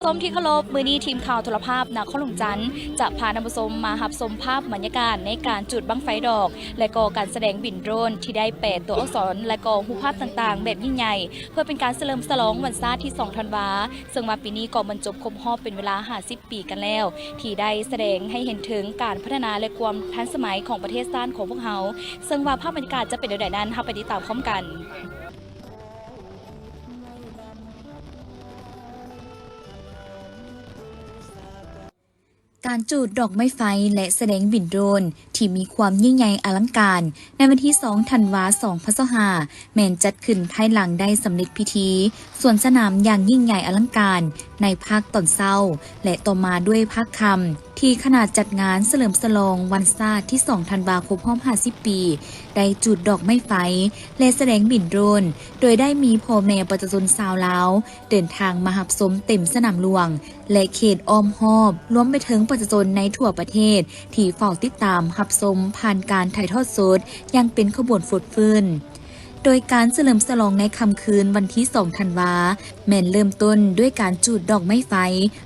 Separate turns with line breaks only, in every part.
ส้มที่เคารพมือนี้ทีมข่าวโทรภาพนครหลวงจันทร์จะพานำผู้ชมมารับชมภาพบรรยากาศในการจุดบั้งไฟดอกและก็การแสดงบินโดรนที่ได้แปดตัวอักษรและก็รูปภาพต่างๆแบบยิ่งใหญ่เพื่อเป็นการเฉลิมฉลองวันชาติที่2ธันวาซึ่งมาปีนี้ก็บรรจบครบรอบเป็นเวลา50 ปีกันแล้วที่ได้แสดงให้เห็นถึงการพัฒนาและความทันสมัยของประเทศชาติของพวกเขาซึ่งว่าภาพบรรยากาศจะเป็นอย่างไรนั้นเราไปติดตามพร้อมกันการจุดดอกไม้ไฟและแสดงบินโดรนที่มีความยิ่งใหญ่อลังการในวันที่2ธันวาคม2565แม้นจัดขึ้นภายหลังได้สำเร็จพิธีสวนสนามอย่างยิ่งใหญ่อลังการในภาคตอนเช้าและต่อมาด้วยภาคค่ำที่ขนาดจัดงานเฉลิมฉลองวันชาติที่2ธันวาคมรอบ50 ปีได้จุดดอกไม้ไฟและแสดงบินโดรนโดยได้มีพ่อแม่ประชาชนชาวลาวเดินทางมารับชมเต็มสนามหลวงและเขตอ้อมหอบรวมไปถึงประชาชนในทั่วประเทศที่เฝ้าติดตามรับชมผ่านการถ่ายทอดสดอย่างเป็นขบวนฟดฟื้นโดยการเฉลิมฉลองในค่ำคืนวันที่2ธันวาแม่นเริ่มต้นด้วยการจุดดอกไม้ไฟ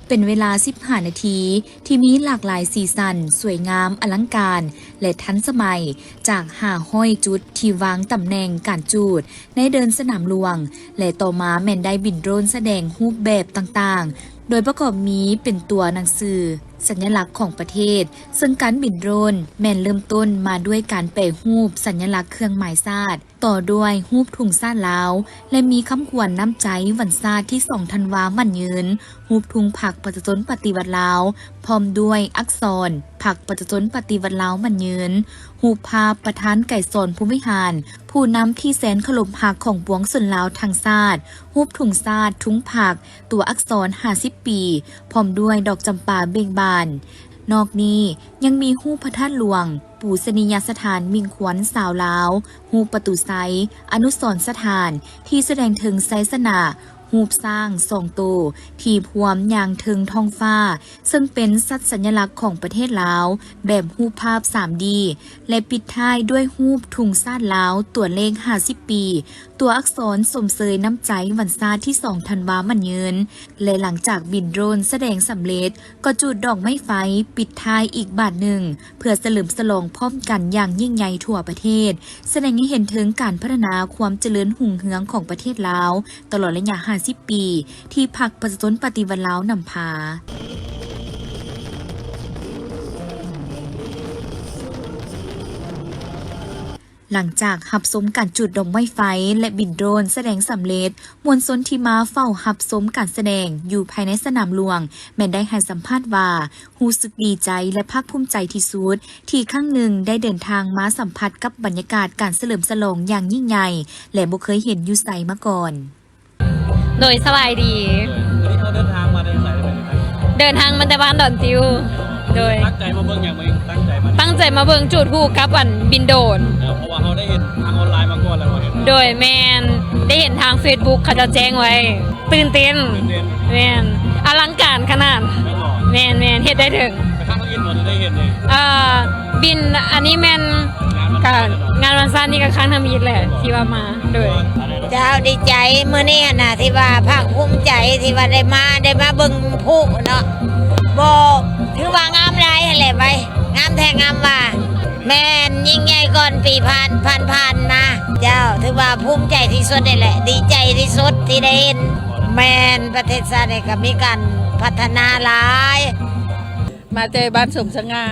เป็นเวลา15 นาทีที่มีหลากหลายสีสันสวยงามอลังการและทันสมัยจากห้อยจุดที่วางตำแหน่งการจุดในเดินสนามหลวงและต่อมาแม่นได้บินโดรนแสดงรูปแบบต่างๆโดยประกอบมีเป็นตัวหนังสือสัญลักษณ์ของประเทศซึ่งการบินโดรนแม่นเริ่มต้นมาด้วยการแปะรูปสัญลักษณ์เครื่องหมายชาติต่อด้วยรูปธงชาติลาวและมีคำขวัญน้ำใจวันชาติที่2ธันวามั่นยืนรูปธงพรรคประชาชนปฏิวัติลาวพร้อมด้วยอักษรพรรคประชาชนปฏิวัติลาวมั่นยืนรูปภาพประธานไก่สอนภูมิหารผู้นำที่แสนเคารพรักของปวงชนลาวทั้งชาติรูปธงชาติทุงผักตัวอักษร50 ปีพร้อมด้วยดอกจำปาเบ่งบานนอกนี้ยังมีรูปพระธาตุหลวงปูชนียสถานมิ่งขวัญสาวลาวรูปประตูไซอนุสรณ์สถานที่แสดงถึงไซสนารูปสร้าง2 ตัวที่พวมอย่างเทิงท้องฟ้าซึ่งเป็นสัญลักษณ์ของประเทศลาวแบบรูปภาพ 3D และปิดท้ายด้วยรูปธงชาติลาวตัวเลข50 ปีตัวอักษรสมเสยน้ำใจวันชาติที่2ธันวามันยืนและหลังจากบินโดรนแสดงสำเร็จก็จุดดอกไม้ไฟปิดท้ายอีกบาทหนึ่งเพื่อเฉลิมฉลองพร้อมกันอย่างยิ่งใหญ่ทั่วประเทศแสดงให้เห็นถึงการพัฒนาความเจริญรุ่งเรืองของประเทศลาวตลอดระยะ50 ปีที่พรรคประชาชนปฏิวัติลาวนำพาหลังจากรับชมการจุดดอกไม้ไฟและบินโดรนแสดงสำเร็จมวลชนที่มาเฝ้ารับชมการแสดงอยู่ภายในสนามหลวงแม้นได้ให้สัมภาษณ์ว่ารู้สึกดีใจและภาคภูมิใจที่สุดที่ครั้งหนึ่งได้เดินทางมาสัมผัสกับบรรยากาศการเฉลิมฉลองอย่างยิ่งใหญ่และบ่เคยเห็นอยู่ไสมาก่อน
โดยสบายดี
วันนี้เขาเดินทางมาเดินสายไปไหน
เดินทางมาแต่บ้านดอนติวโดย
ตั้งใจมาเบิ่งอย่างมึงตั้งใจ
มาเบิ่งจุดคู่กับวันบินโดน
เพราะว่าเขาได้เห็นทางออนไลน์มาก่อนแล้วเห็น
โดยแมนได้เห็นทาง Facebook เขาจะแจ้งไว้ตื่นเต้นแมนอลังการขนาดแมนเฮ็ดได้ถึง
ไปข้างเขาอินหมดได้เห็นเลย
บินอันนี้แมนการงานวันชาตินี่ก็ครั้งทำอีกแหละที่ว่ามาโดย
เจ้าดีใจเมื่อนี้นะที่ว่าภาคภูมิใจที่ว่าได้มาเบิ่งผู้เนาะบ่ถือว่างามไรแหละไปงามแท้งามว่าแม่นยิ่งใหญ่ก่อนปีผ่านมาเจ้าถือว่าภูมิใจที่สุดนี่แหละดีใจที่สุดที่ได้เห็นแม่นประเทศชาติก็มีการพัฒนาหลาย
มาเจอบ้านสมสง่า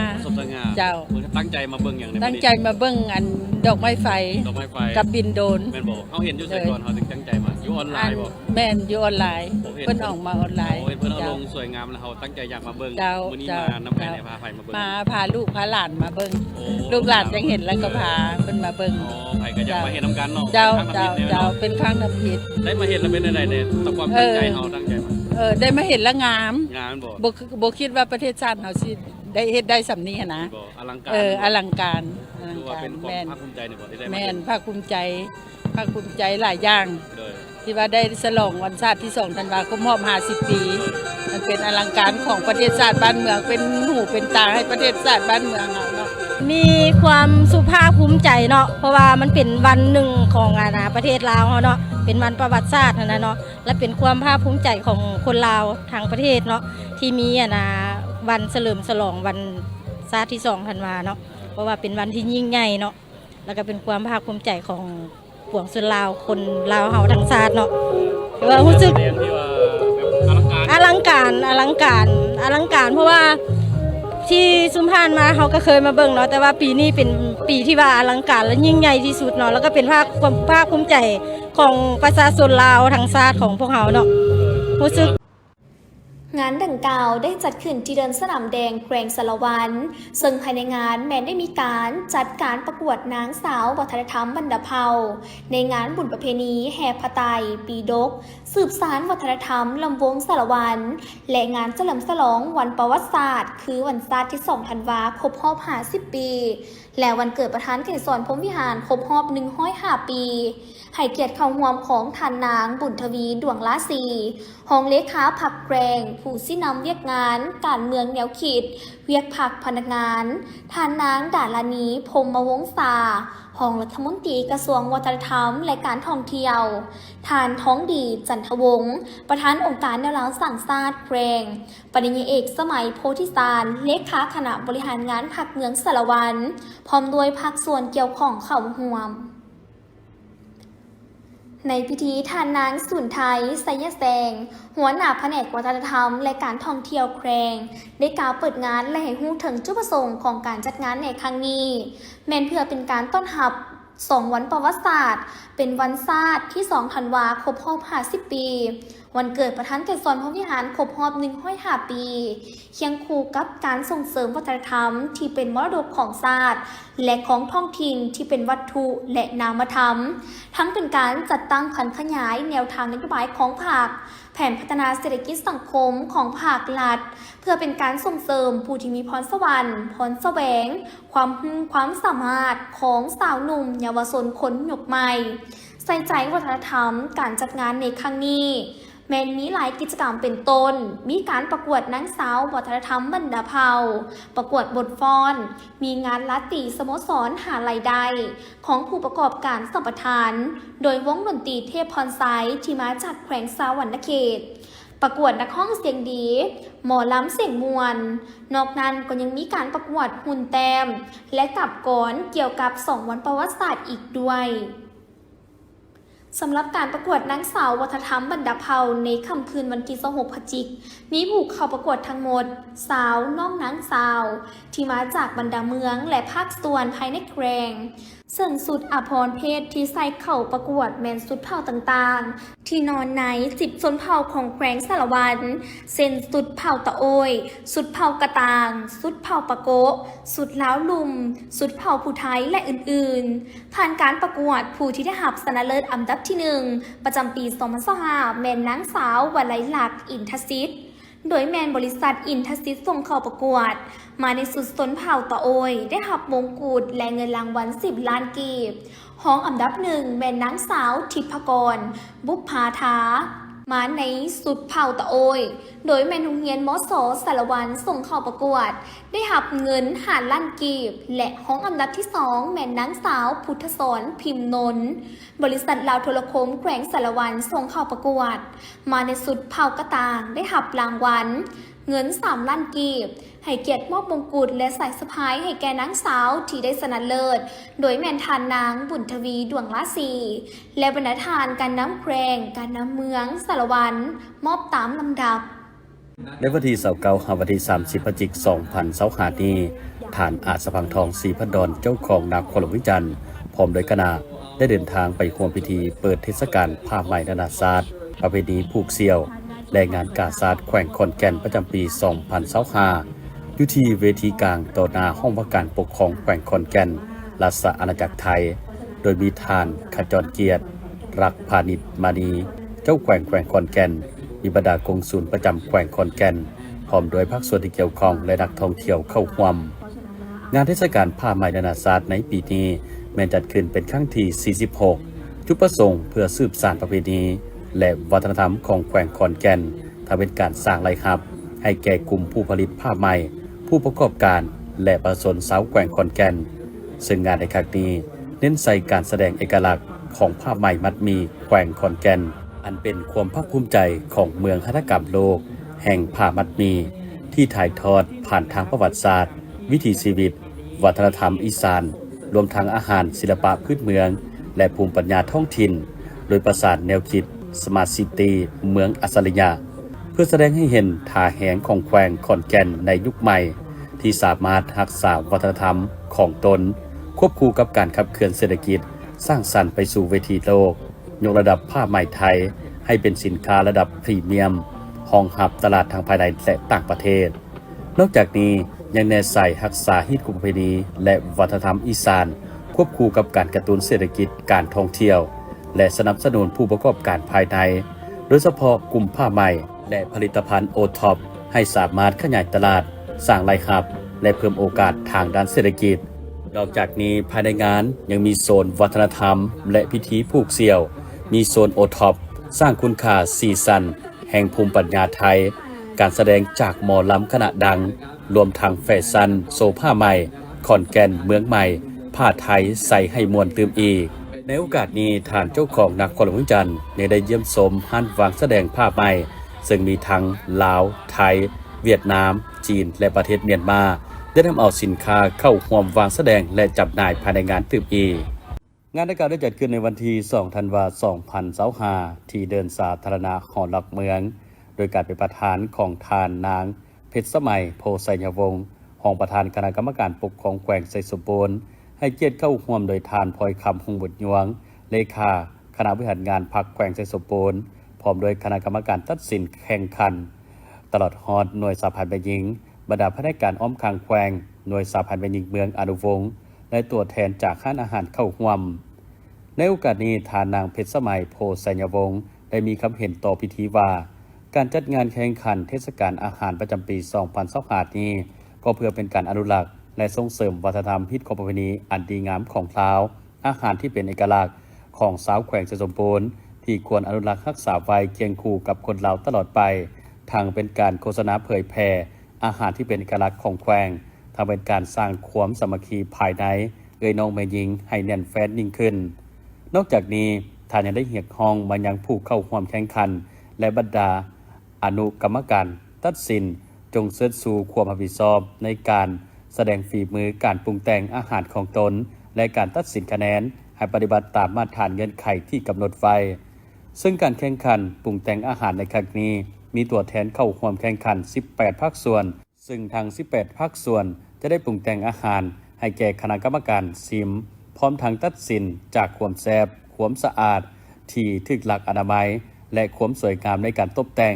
เจ้า
ตั้งใจมาเบิ่งอย่างไร
ตั้งใจมาเบิ่งอันดอกไม้ไฟกับบินโดน
แม่นบอกเขาเห็นอยู่ใส่ก่อนเขาถึงตั้งใจมาอยู่ออนไลน์บอก
แม่นอยู่ออนไลน์เพิ่นออกมาออนไลน์
เพิ่นเอาลงสวยงามแล้วเขาตั้งใจอยากมาเบิ่งมื้อนี้มาน้ำไผ่พาไผ่มาเบิ่ง
มาพาลูกพาหลานมาเบิ่งลูกหลานยังเห็นแล้วก็พาเพิ่นมาเบิ่ง
ไผ่ก็อยากมาเห็นน้ำกันเนาะ
เจ้าเป็นครั้งทำผิด
ได้มาเห็นแล้วเป็นอะไรเนี่ยต้องความตั้งใจเขาตั้งใจมา
ได้มาเห็นแล้วงาม
บ่
คิดว่าประเทศชาติเฮาสิได้เฮ็ดได้สำนี้นะ
อลังการ
อลังการ
แม่นภาคภูมิใจในบ่ได้
แม่นภาคภูมิใจหลายอย่างที่ว่าได้ฉลองวันชาติที่2ธันวาคมรอบ50 ปีมันเป็นอลังการของประเทศชาติบ้านเมืองเป็นหูเป็นตาให้ประเทศชาติบ้านเมืองเนาะ
มีความสุภาพภูมิใจเนาะเพราะว่ามันเป็นวันหนึ่งของประเทศลาวเนาะ
เป็นวันประวัติศาสตร์นะเนาะและเป็นความภาคภูมิใจของคนลาวทางประเทศเนาะที่มีวันเฉลิมฉลองวันศาสตร์ที่2ธันวาเนาะเพราะว่าเป็นวันที่ยิ่งใหญ่เนาะแล้วก็เป็นความภาคภูมิใจของปวงชนลาวคนลาวเฮาทั้งชาติเนาะว่ารู้สึกอลังการเพราะว่าที่ซุมพานมาเขาก็เคยมาเบิ่งเนาะแต่ว่าปีนี้เป็นปีที่ว่าอลังการและยิ่งใหญ่ที่สุดเนาะแล้วก็เป็นภาคภูมิใจของประชาชนลาวทั้งชาติของพวกเขาเนาะรู้สึก
งานดังกล่าวได้จัดขึ้นที่เดินสนามแดงแกรงสารวันซึ่งภายในงานแม้ได้มีการจัดการประกวดนางสาววัฒนธรรมบรรดาเผ่าในงานบุญประเพณีแห่พระไตรปีดกสืบสานวัฒนธรรมลำวงสารวันและงานเฉลิมฉลองวันประวัติศาสตร์คือวันศาสตร์ที่2ธันวาครบรอบ50 ปีและวันเกิดประธานเขตสอนพรหมวิหารครบรอบ105 ปีให้เกียรติเข้าร่วมของท่านนางบุญทวีดวงล้าสีรองเลขาพรรคแกรงผู้ชี้นำเวียกงานการเมืองแนวคิดเวียกพรรคพนักงานท่านนางดารานีพรหมวงศารองรัฐมนตรีกระทรวงวัฒนธรรมและการท่องเที่ยวท่านท้องดีจันทวงศ์ประธานองค์การแนวร่างสร้างชาติแกรงปริญญาเอกสมัยโพธิสารเลขาคณะบริหารงานพรรคเมืองสารวันพร้อมด้วยภาคส่วนเกี่ยวข้องเข้าร่วมในพิธีท่านนางสุนไทยไสยแสงหัวหน้าแผนกวัฒนธรรมและการท่องเที่ยวแกรงได้กล่าวเปิดงานและให้ฮู้ถึงจุดประสงค์ของการจัดงานในครั้งนี้แม้นเพื่อเป็นการต้อนรับ2วันประวัติศาสตร์เป็นวันศาสตร์ที่2ธันวาครบรอบ50 ปีวันเกิดประธานเขตสอนพรหมวิหารครบรอบ105 ปีเคียงคู่กับการส่งเสริมวัฒนธรรมที่เป็นมรดกของชาติและของท้องถิ่นที่เป็นวัตถุและนามธรรมทั้งเป็นการจัดตั้งพันขยายแนวทางนโยบายของภาคแผนพัฒนาเศรษฐกิจสังคมของภาครัฐเพื่อเป็นการส่งเสริมผู้ที่มีพรสวรรค์พรแสวงความสามารถของสาวหนุ่มเยาวชนคนหยกใหม่ใส่ใจวัฒนธรรมการจัดงานในครั้งนี้แม้มีหลายกิจกรรมเป็นต้นมีการประกวดนางสาววัฒนธรรมบรรดาเผ่าประกวดบทฟ้อนมีงานราตรีสโมสรหารายได้ของผู้ประกอบการสัมปทานโดยวงดนตรีเทพพรไซที่มาจากแขวงสาวัณเขตประกวดนักร้องเสียงดีหมอลำเสียงมวลนอกนั้นก็ยังมีการประกวดหุ่นแต้มและกับกรเกี่ยวกับ2วันประวัติศาสตร์อีกด้วยสำหรับการประกวดนางสาววัฒนธรรมบรรดาเผ่าในค่ำคืนวันที่26 พฤศจิกายนมีผู้เข้าประกวดทั้งหมดสาวน้องนางสาวที่มาจากบรรดาเมืองและภาคส่วนภายในแกรงซึ่งสุดอภรณ์เพศที่ใส่เข้าประกวดแมนสุดเผ่าต่างๆที่นอนใน10ชนเผ่าของแกรงสารวันเช่นสุดเผ่าตะโอยสุดเผ่ากระตางสุดเผ่าปะโกะสุดล้าวลุมสุดเผ่าผู้ไทยและอื่นๆผ่านการประกวดผู้ที่ได้รับชนะเลิศอันดับที่1ประจำปี2025แมนนางสาววลัยลักษณ์อินทศิษย์โดยแมนบริษัทอินทศิษย์ส่งเข้าประกวดมาในสุดชนเผ่าตะโอยได้รับมงกุฎและเงินรางวัล10 ล้านกีบห้องอันดับ1แมนนางสาวทิพกรบุพภาธามาในสุดเผ่าตะโอยโดยแมนโรงเรียนมส.สารวันส่งเข้าประกวดได้รับเงิน5 ล้านกีบและห้องอันดับที่2แมนนางสาวพุทธสอนพิมพ์นนท์บริษัทลาวโทรคมแขวงสารวันส่งเข้าประกวดมาในสุดเผ่ากระต่างได้รับรางวัลเงิน3 ล้านกีบให้เกียรติมอบมงกุฎและสายสะพายให้แก่นางสาวที่ได้ชนะเลิศโดยแมนทานนางบุญทวีดวงล้าสีและบรรณาธิการการน้ำแกรงการน้ำเมืองสารวันมอบตามลำดับ
ในวันที่29วันที่30 พฤศจิกายน2025นี้ฐานอาจสะพังทองศรีพัดดอนเจ้าของนามขลมวิจันทร์พร้อมโดยคณะได้เดินทางไปร่วมพิธีเปิดเทศกาลผ้าไหมนานาชาติประเพณีผูกเสี่ยวและงานกาชาดแขวงขอนแก่นประจำปี2025อยู่ที่เวทีกลางต่อหน้าห้องว่าการปกครองแขวงขอนแก่นราชอาณาจักรไทยโดยมีท่านขจรเกียรติรักพาณิชมานีเจ้าแขวงขอนแก่นมีบรรดากงสุลประจำแขวงขอนแก่นพร้อมโดยภาคส่วนที่เกี่ยวข้องและนักท่องเที่ยวเข้าร่วมงานเทศกาลผ้าไหมนานาชาติในปีนี้แม้จัดขึ้นเป็นครั้งที่46จุดประสงค์เพื่อสืบสานประเพณีและวัฒนธรรมของแขวงขอนแก่นทำเป็นการสร้างรายรับให้แก่กลุ่มผู้ผลิตผ้าไหมผู้ประกอบการและประชาชนชาวแขวงขอนแก่นซึ่งงานในครั้งนี้เน้นใส่การแสดงเอกลักษณ์ ของผ้าไหมมัดหมี่แขวงขอนแก่นอันเป็นความภาคภูมิใจของเมืองหัตถกรรมโลกแห่งผ้ามัดหมี่ที่ถ่ายทอดผ่านทางประวัติศาสตร์วิถีชีวิตวัฒนธรรมอีสานรวมทั้งอาหารศิลปะพื้นเมืองและภูมิปัญญาท้องถิ่นโดยประสานแนวคิดสมาร์ทซิตี้เมืองอัศริยะเพื่อแสดงให้เห็นท่าแหงของแขวงขอนแก่นในยุคใหม่ที่สามารถรักษาวัฒนธรรมของตนควบคู่กับการขับเคลื่อนเศรษฐกิจสร้างสรรค์ไปสู่เวทีโลกยกระดับผ้าไหมไทยให้เป็นสินค้าระดับพรีเมียมรองรับตลาดทางภายในและต่างประเทศนอกจากนี้ยังแนใส่รักษาฮิตประเพณีและวัฒนธรรมอีสานควบคู่กับการกระตุ้นเศรษฐกิจการท่องเที่ยวและสนับสนุนผู้ประกอบการภายในโดยเฉพาะกลุ่มผ้าไหมและผลิตภัณฑ์โอท็อปให้สามารถขยายตลาดสร้างรายรับและเพิ่มโอกาสทางด้านเศรษฐกิจนอกจากนี้ภายในงานยังมีโซนวัฒนธรรมและพิธีผูกเสี่ยวมีโซนโอท็อปสร้างคุณค่าสีสันแห่งภูมิปัญญาไทยการแสดงจากหมอลำคณะดังรวมทั้งแฟชั่นโซผ้าใหม่ขอนแก่นเมืองใหม่ผ้าไทยใส่ให้มวลตื่มอีกในโอกาสนี้ท่านเจ้าของนครหลวงจันทร์ได้เยี่ยมชมห้านวางแสดงผ้าใหม่ซึ่งมีทั้งลาวไทยเวียดนามจีนและประเทศเมียนมาได้นำเอาสินค้าเข้าร่วมวางแสดงและจำหน่ายภายในงานตื่มอีกงานดังกล่าวได้จัดขึ้นในวันที่2 ธันวาคม 2025ที่เดินสาธารณะหอหลักเมืองโดยการเป็นประธานของทานนางเพชรสมัยโพไสยวงศ์รองประธานคณะกรรมการปกครองแขวงไสสมบูรณ์ให้เกียรติเข้าร่วมโดยทานพลอยคำหงบุตรยวงเลขาคณะบริหารงานพรรคแขวงไสสมบูรณ์พร้อมโดยคณะกรรมการตัดสินแข่งขันตลอดฮอดหน่วยสาพันธ์แม่หญิงบรรดาพนักงานอ้อมคางแขวงหน่วยสาพันธ์แม่หญิงเมืองอนุวงศ์และตัวแทนจากห้านอาหารเข้าร่วมในโอกาสนี้ทานนางเพชรสมัยโพไสยวงศ์ได้มีคำเห็นต่อพิธีว่าการจัดงานแข่งขันเทศกาลอาหารประจำปี 2025 นี้ก็เพื่อเป็นการอนุรักษ์และส่งเสริมวัฒนธรรมฮิตของประเพณีอันดีงามของลาวอาหารที่เป็นเอกลักษณ์ของชาวแขวงไสสมบูรณ์ที่ควรอนุรักษ์รักษาไว้เคียงคู่กับคนลาวตลอดไปทั้งเป็นการโฆษณาเผยแพร่อาหารที่เป็นเอกลักษณ์ของแขวงทั้งเป็นการสร้างความสามัคคีภายในน้องแม่หญิงให้แน่นแฟ้นยิ่งขึ้นนอกจากนี้ท่านยังได้เรียกร้องมายังผู้เข้าร่วมแข่งขันและบรรดาอนุกรรมการตัดสินจงเชิดชูความรับผิดชอบในการแสดงฝีมือการปรุงแต่งอาหารของตนและการตัดสินคะแนนให้ปฏิบัติตามมาตรฐานเงื่อนไขที่กำหนดไว้ซึ่งการแข่งขันปรุงแต่งอาหารในครั้งนี้มีตัวแทนเข้าร่วมแข่งขัน18ภาคส่วนซึ่งทั้ง18ภาคส่วนจะได้ปรุงแต่งอาหารให้แก่คณะกรรมการชิมพร้อมทั้งตัดสินจากความแซ่บความสะอาดที่ถึกหลักอนามัยและความสวยงามในการตกแต่ง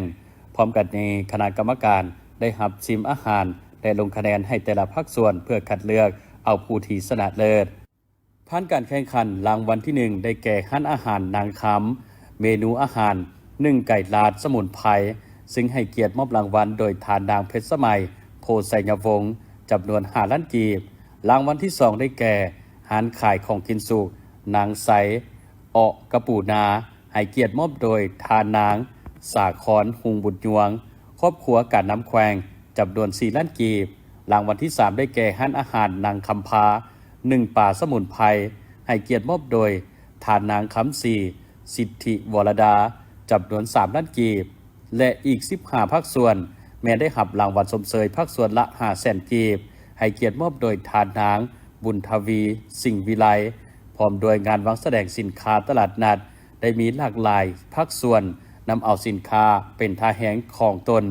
พร้อมกันนี้คณะกรรมการได้รับชิมอาหารและลงคะแนนให้แต่ละภาคส่วนเพื่อคัดเลือกเอาผู้ที่ชนะเลิศผ่านการแข่งขันรางวัลที่1ได้แก่ห้านอาหารนางคำเมนูอาหาร1ไก่ลาดสมุนไพรซึ่งให้เกียรติมอบรางวัลโดยทานนางเพชรสมัยโพไสยวงศ์จำนวน5 ล้านกีบรางวัลที่2ได้แก่หารขายของกินสุกนางใสออกกระปูนาให้เกียรติมอบโดยทานนางสาครหุงบุตรยวงครอบครัวการน้ำแควงจำนวน4 ล้านกีบรางวัลที่3ได้แก่ห้านอาหารนางคำพา1ป่าสมุนไพรให้เกียรติมอบโดยทานนางคำสีสิทธิวรดาจำนวน3 ล้านกีบและอีก15ภาคส่วนแม้ได้รับรางวัลสมเสยภาคส่วนละ500,000 กีบให้เกียรติมอบโดยทานนางบุญทวีสิ่งวิไลพร้อมโดยงานวางแสดงสินค้าตลาดนัดได้มีหลากหลายภาคส่วนนำเอาสินค้าเป็นท่าแหงของตน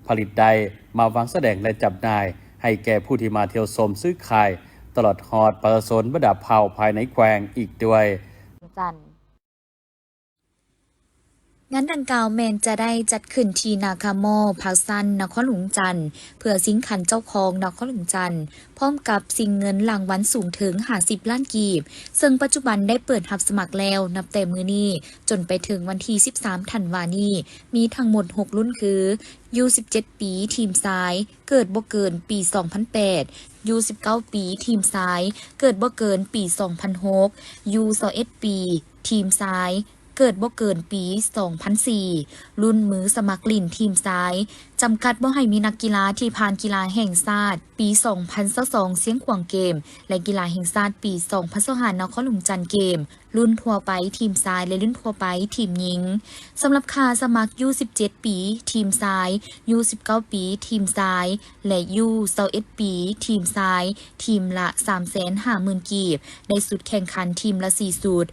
ผลิตได้มาวางแสดงและจำหน่ายให้แก่ผู้ที่มาเที่ยวชมซื้อขายตลอดฮอดประชาชนบรรดาเผ่าภายในแขวงอีกด้วย
งานดังกล่าวแมนจะได้จัดขึ้นที่นาคาโมภาคซันนครหลวงจันทร์เพื่อสิงขันเจ้าของนครหลวงจันทร์พร้อมกับสิ่งเงินรางวัลสูงถึง50 ล้านกีบซึ่งปัจจุบันได้เปิดรับสมัครแล้วนับแต่มื้อนี้จนไปถึงวันที่13 ธันวาคมนี้มีทั้งหมด6รุ่นคือ U17 ปีทีมซ้ายเกิดบ่เกินปี 2008 U19 ปีทีมซ้ายเกิดบ่เกินปี 2006 U21 ปีทีมซ้าย เกิดบ่เกินปี 2004 รุ่นมือสมัครลิ่นทีมซ้ายจำกัดบ่ให้มีนักกีฬาที่ผ่านกีฬาแห่งชาติปี 2022 เสียงขวางเกมและกีฬาแห่งชาติปี 2025 นครหลวงจันทน์เกมรุ่นทั่วไปทีมซ้ายและรุ่นทั่วไปทีมหญิงสำหรับค่าสมัคร U17 ปีทีมซ้าย U19 ปีทีมซ้ายและ U21 ปีทีมซ้ายทีมละ 350,000 กีบได้สุดแข่งขันทีมละ 4 สุด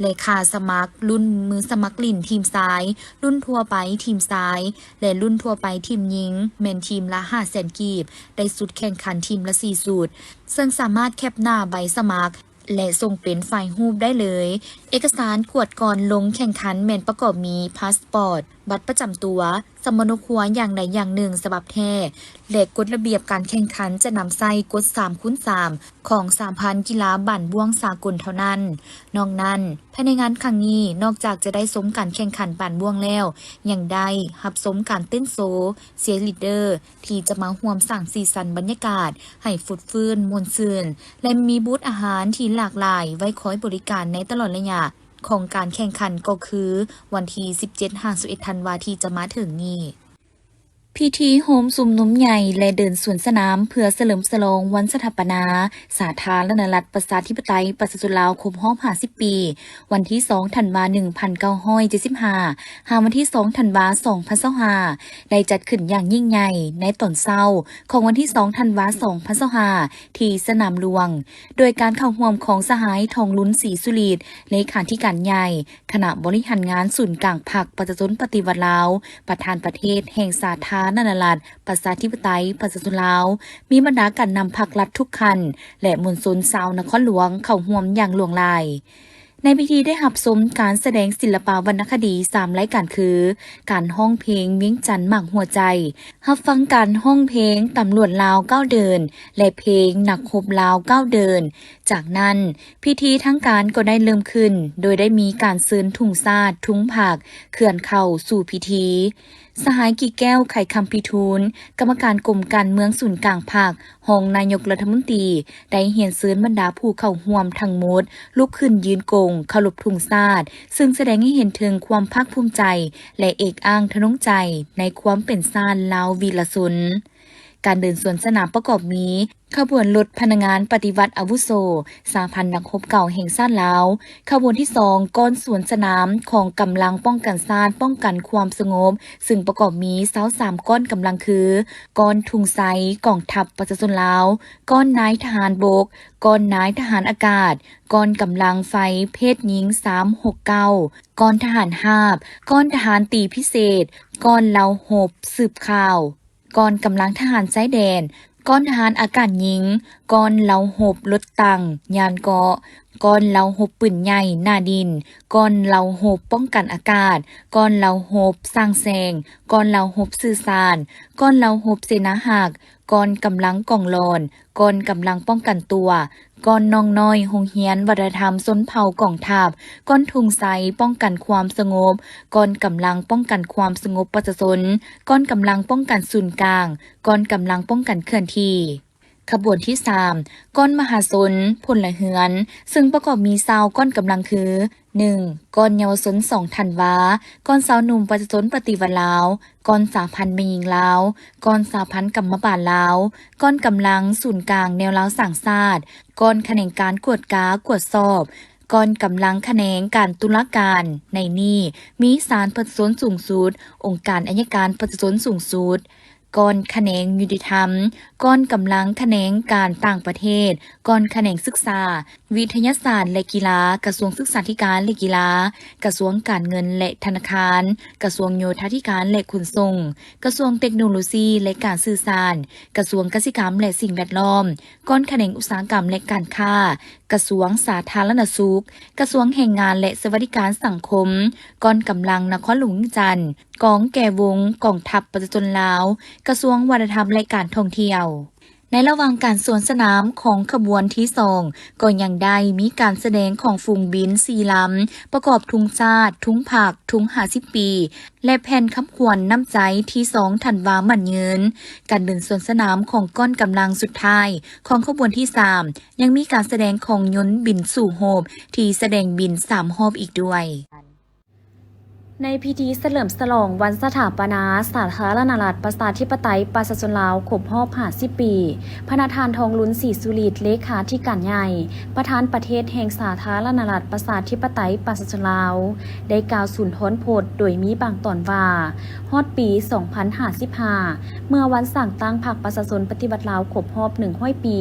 และค่าสมัครรุ่นมือสมัครลิ่นทีมซ้ายรุ่นทั่วไปทีมซ้ายและรุ่นทั่วไปทีมหญิงแม่นทีมละ 500,000 กีบได้สุดแข่งขันทีมละ 4 สุดซึ่งสามารถแคปหน้าใบสมัครและส่งเป็นไฟล์รูปได้เลยเอกสารกวดก่อนลงแข่งขันแม่นประกอบมีพาสปอร์ตบัตรประจำตัวสมโนครัวอย่างใดอย่างหนึ่งฉบับแท้และกฎระเบียบการแข่งขันจะนำใส่กฎ 3x3 ของสหพันธ์กีฬาบั่นบ่วงสากลเท่านั้นนอกนั้นภายในงานครั้งนี้นอกจากจะได้ชมการแข่งขันบั่นบ่วงแล้วยังได้รับชมการเต้นโซเชียร์ลีดเดอร์ที่จะมาร่วมสร้างสีสันบรรยากาศให้ฟุดฟื้นม่วนซื่นและมีบูธอาหารที่หลากหลายไว้คอยบริการในตลอดระยะของการแข่งขันก็คือวันที่ 17-21 ธันวาคมที่จะมาถึงนี้พิธีโฮมซุมนุมใหญ่และเดินสวนสนามเพื่อเฉลิมฉลองวันสถาปนาสาธารณรัฐประชาธิปไตยประชาชนลาวครบรอบ50 ปีวันที่ 2 ธันวาคม 1975 หาวันที่ 2 ธันวาคม 2025 ได้จัดขึ้นอย่างยิ่งใหญ่ในตอนเช้าของวันที่ 2 ธันวาคม 2025 ที่สนามหลวงโดยการเข้าร่วมของสหายทองลุ้นศรีสุฤทธิ์เลขาธิการใหญ่คณะบริหารงานศูนย์กลางพรรคประชาชนปฏิวัติลาวประธานประเทศแห่งสาธารณรัฐประชาธิปไตยประชาชนลาวมีบรรดาการนำพรรครัฐทุกคันและมวลชนชาวนครหลวงเข้าร่วมอย่างหลวงหลายในพิธีได้รับชมการแสดงศิลปวรรณคดี3รายการคือการร้องเพลงเวียงจันทน์หมากหัวใจรับฟังการร้องเพลงตำรวจลาวก้าวเดินและเพลงนักรบลาวก้าวเดินจากนั้นพิธีทั้งการก็ได้เริ่มขึ้นโดยได้มีการเชิญถุงซาดถุงผักเคลื่อนเข้าสู่พิธีสหายกี่แก้วไข่คำพิทูลกรรมการกรมการเมืองศูนย์กลางภาครองนายกรัฐมนตรีได้เหียนเชิญบรรดาผู้เข้าร่วมทั้งหมดลุกขึ้นยืนโกงเคารพธงชาติซึ่งแสดงให้เห็นถึงความภาคภูมิใจและเอกอ้างทะนงใจในความเป็นชาติลาววีรชนการเดินสวนสนามประกอบมีขบวนรถพนักงานปฏิวัติอาวุโสสหพันธ์นักรบเก่าแห่งชาติลาวขบวนที่2ก้อนสวนสนามของกำลังป้องกันชาติป้องกันความสงบซึ่งประกอบมี23ก้อนกำลังคือก้อนทุงไซกองทัพประชาชนลาวก้อนนายทหารบกก้อนนายทหารอากาศก้อนกำลังไฟเพศหญิง369ก้อนทหารหาบก้อนทหารตีพิเศษก้อนเหลาหบสืบข่าวก้อนกำลังทหารชายแดนก้อนทหารอากาศหญิงก้อนเหลาหบรถตังยานเกาะก้อนเหลาหบปืนใหญ่หน้าดินก้อนเหลาหบป้องกันอากาศก้อนเหลาหบสร้างแสงก้อนเหลาหบสื่อสารก้อนเหลาหบเสนาหักก้อนกำลังกองลอนก้อนกำลังป้องกันตัวก้อนน้องน้อยโรงเรียนวัฒนธรรมชนเผ่ากองทัพก้อนทุงไซป้องกันความสงบก้อนกำลังป้องกันความสงบประชาชนก้อนกำลังป้องกันศูนย์กลางก้อนกำลังป้องกันเคลื่อนที่ขบวนที่3ก้อนมหาชนพลเรือนซึ่งประกอบมี20ก้อนกำลังคือ 1. ก้อนเยาวชน2 ธันวาก้อนสาวหนุ่มประชาชนปฏิวัติลาวก้อนสาพันธ์แม่หญิงลาวก้อนสาพันธ์กรรมบาลลาวก้อนกำลังศูนย์กลางแนวลาวสร้างชาติก้อนแขนงการกวดกากวดสอบก้อนกำลังแขนงการตุลาการในนี้มีศาลประชาชนสูงสุดองค์การอัยการประชาชนสูงสุดก้อนแขนงยุติธรรมก้อนกำลังแขนงการต่างประเทศก้อนแขนงศึกษาวิทยาศาสตร์และกีฬากระทรวงศึกษาธิการและกีฬากระทรวงการเงินและธนาคารกระทรวงโยธาธิการและขนส่งกระทรวงเทคโนโลยีและการสื่อสารกระทรวงเกษตรกรรมและสิ่งแวดล้อมก้อนแขนงอุตสาหกรรมและการค้ากระทรวงสาธารณสุขกระทรวงแรงงานและสวัสดิการสังคมก้อนกำลังนครหลวงจันทร์กองแก่วงกองทัพประชาชนลาวกระทรวงวัฒนธรรมและการท่องเที่ยวในระหว่างการสวนสนามของขบวนที่2ก็ยังได้มีการแสดงของฝูงบิน4ลำประกอบทุงชาติทุงผักทุง50 ปีและแผ่นคำขวัญน้ำใจที่2 ธันวาคมมันยืนการเดินสวนสนามของก้อนกำลังสุดท้ายของขบวนที่3ยังมีการแสดงของยนต์บินสู่โฮบที่แสดงบิน3รอบอีกด้วย ในพิธีเฉลิมฉลองวันสถาปนาสาธารณรัฐประชาธิปไตยประชาชนลาวครบรอบ50 ปีพระธานทองลุ้นศรีสุริตเลขาธิการใหญ่ประธานประเทศแห่งสาธารณรัฐประชาธิปไตยประชาชนลาวได้กล่าวสุนทรพจน์โดยมีบางตอนว่าฮอดปี 2055 เมื่อวันสั่งตั้งพรรคประชาชนปฏิวัติลาวครบรอบ100 ปี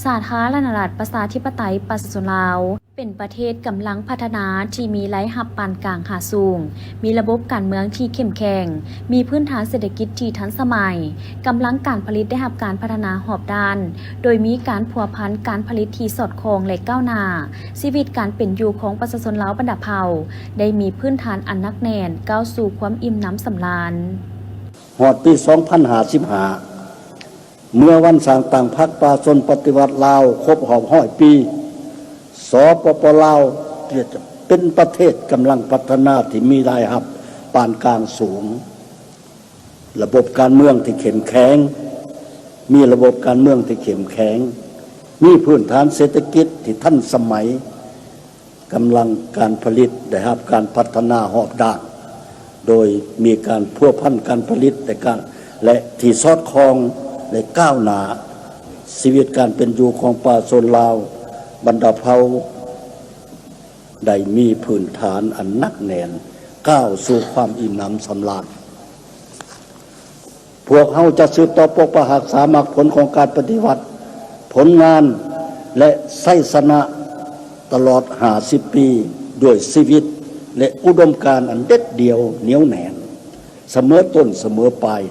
สาธารณรัฐประชาธิปไตยประชาชนลาวเป็นประเทศกำลังพัฒนาที่มีรายรับปานกลางหาสูงมีระบบการเมืองที่เข้มแข็งมีพื้นฐานเศรษฐกิจที่ทันสมัยกำลังการผลิตได้รับการพัฒนาหอบด้านโดยมีการพัวพันการผลิตที่สอดคล้องและก้าวหน้าชีวิตการเป็นอยู่ของประชาชนลาวบรรดาเผ่าได้มีพื้นฐานอันนักแน่นก้าวสู่ความอิ่มหนำสำราญ
ฮอดปี 2055 เมื่อวันสร้างตั้งพรรคประชาชนปฏิวัติลาวครบรอบ100 ปีสปป.ลาวจะเป็นประเทศกำลังพัฒนาที่มีรายรับปานกลางสูงระบบการเมืองที่เข้มแข็งมีระบบการเมืองที่เข้มแข็งมีพื้นฐานเศรษฐกิจที่ทันสมัยกำลังการผลิตได้รับการพัฒนาหอบด้านโดยมีการพัวพันการผลิตและที่สอดคล้องและก้าวหน้าชีวิตการเป็นอยู่ของประชาชนลาวบรรดาเผ่าได้มีพื้นฐานอันนักแน่นก้าวสู่ความอิ่มหนำสำราญพวกเฮาจะสืบต่อปกปักรักษามรรคผลของการปฏิวัติผลงานและไสสนะตลอด50 ปีด้วยชีวิตและอุดมการณ์อันเด็ดเดี่ยวเหนียวแน่นเสมอต้นเสมอปลาย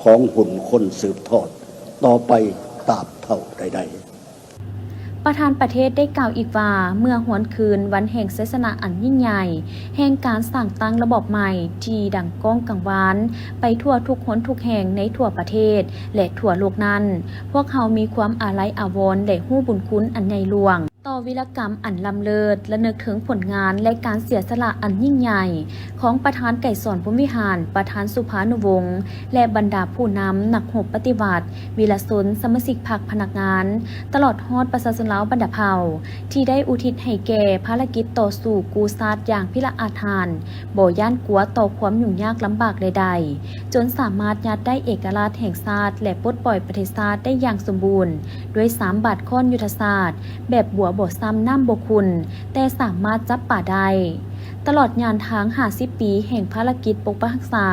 ของหุ่นคนสืบทอดต่อไปตราบเท่าใดๆ
ประธานประเทศได้กล่าวอีกว่าเมื่อหวนคืนวันแห่งชัยชนะอันยิ่งใหญ่แห่งการสร้างตั้งระบบใหม่ที่ดังก้องกังวานไปทั่วทุกหนทุกแห่งในทั่วประเทศและทั่วโลกนั้นพวกเขามีความอาลัยอาวรณ์และฮู้บุญคุณอันใหญ่หลวงต่อวีรกรรมอันล้ำเลิศและนึกถึงผลงานและการเสียสละอันยิ่งใหญ่ของประธานไก่สอนพรหมวิหารประธานสุภานุวงศ์และบรรดาผู้นำนักรบปฏิวัติวีรชนสมาชิกพรรคพนักงานตลอดฮอดประชาชนลาวบรรดาเผ่าที่ได้อุทิศให้แก่ภารกิจต่อสู้กู้ชาติอย่างพิละอาถรรพ์บ่ย่านกลัวต่อความยุ่งยากลำบากใดๆจนสามารถยัดได้เอกราชแห่งชาติและปลดปล่อยประเทศชาติได้อย่างสมบูรณ์ด้วย3 บาทข้อนยุทธศาสตร์แบบบัวบ่ซ้ำน้ำบ่คุณแต่สามารถจับป่าได้ตลอดงานทาง50 ปีแห่งภารกิจปกปักรักษา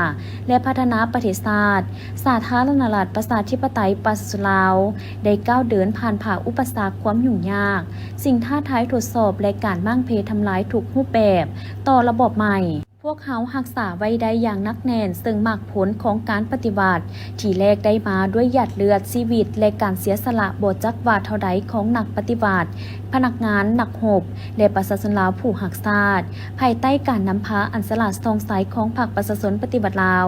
และพัฒนาประเทศชาติสาธารณรัฐประชาธิปไตยประชาชนลาวได้ก้าวเดินผ่านผ่าอุปสรรคความยุ่งยากสิ่งท้าทายทดสอบและการมั่งเพทำลายทุกรูปแบบต่อระบบใหม่พวกเขารักษาไว้ได้อย่างนักแน่นซึ่งมรรคผลของการปฏิบัติที่แลกได้มาด้วยหยาดเลือดชีวิตและการเสียสละบ่จักว่าเท่าใดของนักปฏิบัติพนักงานนักรบและประชาชนลาวผู้รักชาติภายใต้การนำพาอันสละสองสายของพรรคประชาชนปฏิบัติลาว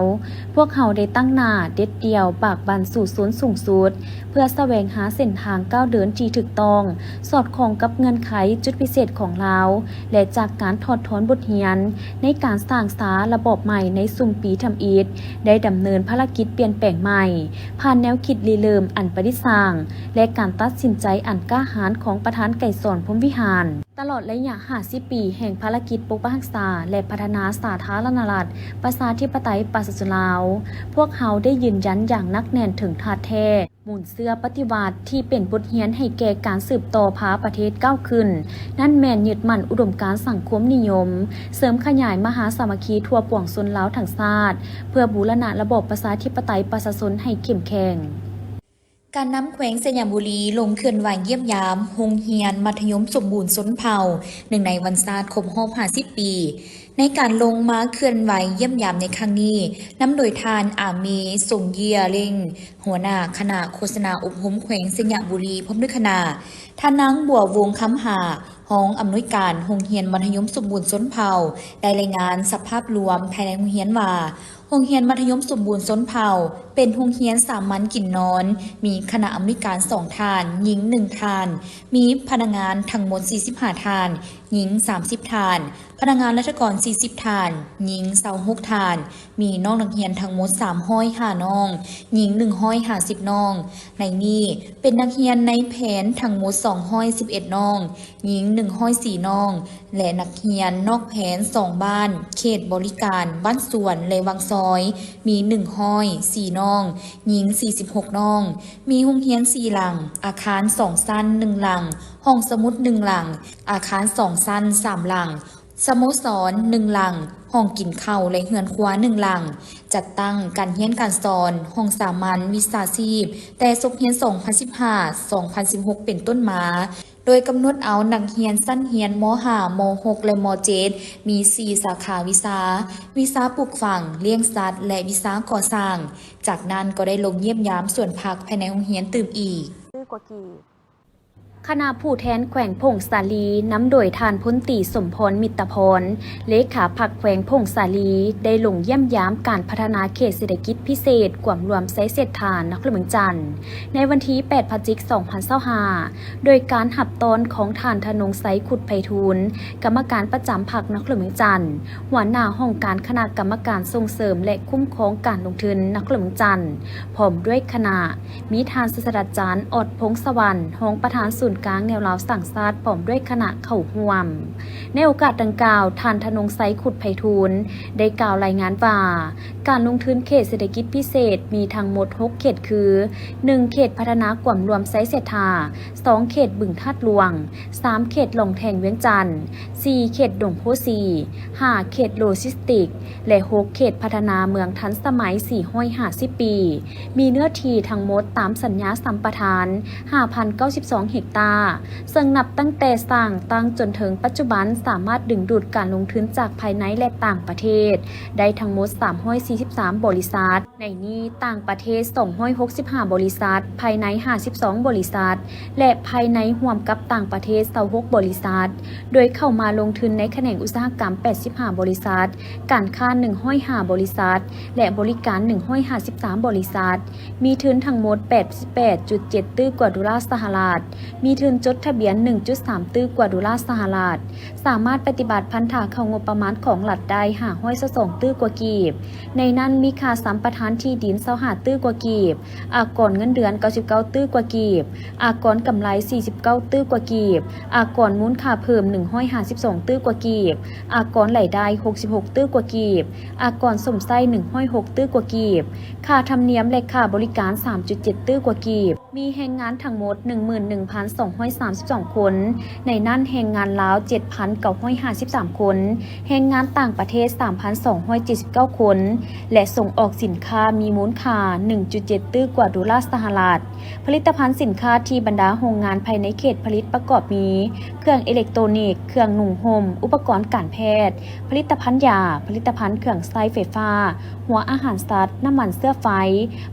พวกเขาได้ตั้งหน้าเด็ดเดี่ยวปากบันสู่ศูนย์สูงสุดเพื่อแสวงหาเส้นทางก้าวเดินที่ถูกต้องสอดคล้องกับเงื่อนไขจุดพิเศษของลาวและจากการถอดถอนบทเรียนในการสร้างระบบใหม่ในซุ่มปีทำอิฐได้ดำเนินภารกิจเปลี่ยนแปลงใหม่ผ่านแนวคิดริเริ่มอันประดิษฐ์สร้างและการตัดสินใจอันกล้าหาญของประธานไก่สอนพรหมวิหารตลอดระยะ50 ปีแห่งภารกิจปกปักรักษาและพัฒนาสาธารณรัฐประชาธิปไตยประชาชนลาวพวกเขาได้ยืนยันอย่างนักแน่นถึงธาตุแท้หมุนเสื้อปฏิวัติที่เป็นบทเรียนให้แก่การสืบต่อพาประเทศก้าวขึ้นนั่นแม่นยึดมั่นอุดมการณ์สังคมนิยมเสริมขยายมหาสามัคคีทั่วปวงชนลาวทั้งชาติเพื่อบูรณะระบบประชาธิปไตยประชาชนให้เข้มแข็งการนำแขวงสยามบุรีลงเคลื่อนไหวเยี่ยมยามโรงเรียนมัธยมสมบูรณ์สนเผ่าหนึ่งในวันศาสตร์ครบรอบ50 ปีในการลงมาเคลื่อนไหวเยี่ยมยามในครั้งนี้นำโดยทานอามีสงเยียเล่งหัวหน้าคณะโฆษณาอบรมแขวงสยามบุรีพร้อมด้วยคณะท่านนางบัววงคำหาห้องอำนวยการโรงเรียนมัธยมสมบูรณ์สนเผ่าได้รายงานสภาพรวมภายในโรงเรียนว่าโรงเรียนมัธยมสมบูรณ์สนเผ่าเป็นโรงเรียนสามัญกินนอนมีคณะอำนวยการ2 ท่านหญิง1 ท่านมีพนักงานทั้งหมด45 ท่านหญิง30 ท่านพนักงานราชการ40 ท่านหญิง26 ท่านมีน้องนักเรียนทั้งหมด305 น้องหญิง150 น้องในนี้เป็นนักเรียนในแผนทั้งหมด211 น้องหญิง 104น้อง และนักเรียนนอกแผน2บ้าน เขตบริการบ้านสวนและวังซอย มี104น้อง หญิง46น้อง มีโรงเรียน4หลัง อาคาร2ชั้น1หลัง ห้องสมุด1หลัง อาคาร2ชั้น3หลัง สโมสร1หลัง ห้องกินข้าวและเฮือนครัว1หลัง จัดตั้งการเรียนการสอน ห้องสามัญวิชาชีพ แต่ศกเรียน 2015-2016 เป็นต้นมา โดยกำหนดเอานักเรียนชั้นเรียนม.5 ม.6 และม.7 มี 4 สาขาวิชา วิชาปลูกฝัง เลี้ยงสัตว์ และวิชาก่อสร้าง จากนั้นก็ได้ลงเยี่ยมยามส่วนพักภายในโรงเรียนตื่มอีก คณะผู้แทนแขวงพงสาลีนำโดยทานพลตรีสมพรมิตรพรเลขาพรรคแขวงพงสาลีได้ลงเยี่ยมยามการพัฒนาเขตเศรษฐกิจพิเศษกวมรวมไซเศรษฐานนครเมืองจันทร์ในวันที่ 8 พฤศจิกายน 2025 โดยการหับตอนของทานธนงไซขุดไพฑูรย์กรรมการประจำพรรคนครเมืองจันทร์หัวหน้าห้องการคณะกรรมการส่งเสริมและคุ้มครองการลงทุนนครเมืองจันทร์พร้อมด้วยคณะมีทานศาสตราจารย์อดพงสวรรค์ห้องประธานศูนย์กลางแนวราวสั่งซาดพร้อมด้วยคณะเข้าร่วมในโอกาสดังกล่าวท่านธนงไซขุดไพฑูรย์ได้กล่าวรายงานว่าการลงทุนเขตเศรษฐกิจพิเศษมีทั้งหมด6เขตคือ 1 เขตพัฒนากวมรวมไซเศรษฐา 2 เขตบึงธาตุหลวง 3 เขตหลองแทงเวียงจันทร์ 4 เขตดงโพสี 5 เขตโลจิสติกและ 6 เขตพัฒนาเมืองทันสมัย450 ปีมีเนื้อที่ทั้งหมดตามสัญญาสัมปทาน 5,092 เฮกตาร์ซึ่งนับตั้งแต่สร้างตั้งจนถึงปัจจุบันสามารถดึงดูดการลงทุนจากภายในและต่างประเทศได้ทั้งหมด343บริษัทในนี้ต่างประเทศ265บริษัทภายใน52บริษัทและภายในร่วมกับต่างประเทศ26บริษัทโดยเข้ามาลงทุนในแขนงอุตสาหกรรม85บริษัทการค้า105บริษัทและบริการ153บริษัทมีทุนทั้งหมด 88.7 ตื้อกว่าดอลลาร์สหรัฐมีทุนจดทะเบียน 1.3 ตื้อกว่าดอลลาร์สหรัฐสามารถปฏิบัติพันธะเข้างบประมาณของรัฐได้522ตื้อกว่ากีบในนั้นมีค่าสัมปทานที่ดิน25ตื้อกว่ากีบอากรเงินเดือน99ตื้อกว่ากีบอากรกำไร49ตื้อกว่ากีบอากรมูลค่าเพิ่ม152ตื้อกว่ากีบอากรรายได้66ตื้อกว่ากีบอากรสมไส้106ตื้อกว่ากีบค่าธรรมเนียมและค่าบริการ 3.7 ตื้อกว่ากีบมีแรงงานทั้งหมด 11,232 คน ในนั้นแรงงานลาว 7,953 คนแรงงานต่างประเทศ 3,279 คนและส่งออกสินค้ามีมูลค่า 1.7 ตื้อกว่าดอลลาร์สหรัฐผลิตภัณฑ์สินค้าที่บรรดาโรงงานภายในเขตผลิตประกอบมีเครื่องอิเล็กทรอนิกส์เครื่องนุ่งห่มอุปกรณ์การแพทย์ผลิตภัณฑ์ยาผลิตภัณฑ์เครื่องใช้ไฟฟ้าหัวอาหารสัตว์น้ำมันเสื้อไฟ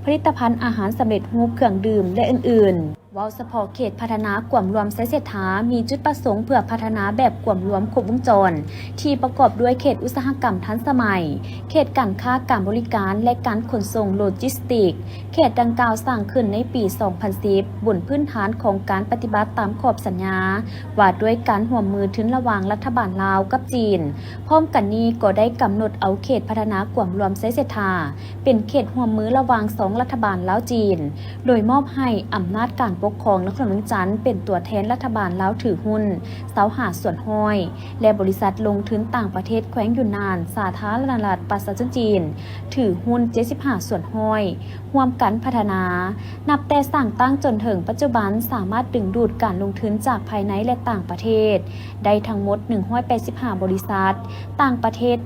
ผลิตภัณฑ์อาหารสำเร็จรูปเครื่องดื่มและอื่นๆว้าวเฉพาะเขตพัฒนากวมรวมไซเศรษฐามีจุดประสงค์เพื่อพัฒนาแบบกวมรวมครบวงจรที่ประกอบด้วยเขตอุตสาหกรรมทันสมัยเขตการค้าการบริการและการขนส่งโลจิสติกเขตดังกล่าวสร้างขึ้นในปี 2010 บนพื้นฐานของการปฏิบัติตามขอบสัญญาว่าด้วยการร่วมมือทุนระหว่างรัฐบาลลาวกับจีนพร้อมกันนี้ก็ได้กำหนดเอาเขตพัฒนากวมรวมไซเศรษฐาเป็นเขตร่วมมือระหว่าง2รัฐบาลลาวจีนโดยมอบให้อำนาจการปกครองนครเมืองจันทร์เป็นตัวแทนรัฐบาลลาวถือหุ้นเสาหาส่วนห้อยและบริษัทลงทุนต่างประเทศแขวงยูนนานสาธารณรัฐประชาชนจีนถือหุ้น75ส่วนห้อยร่วมกันพัฒนานับแต่สร้างตั้งจนถึงปัจจุบันสามารถดึงดูดการลงทุนจากภายในและต่างประเทศได้ทั้งหมด185บริษัทต่างประเทศ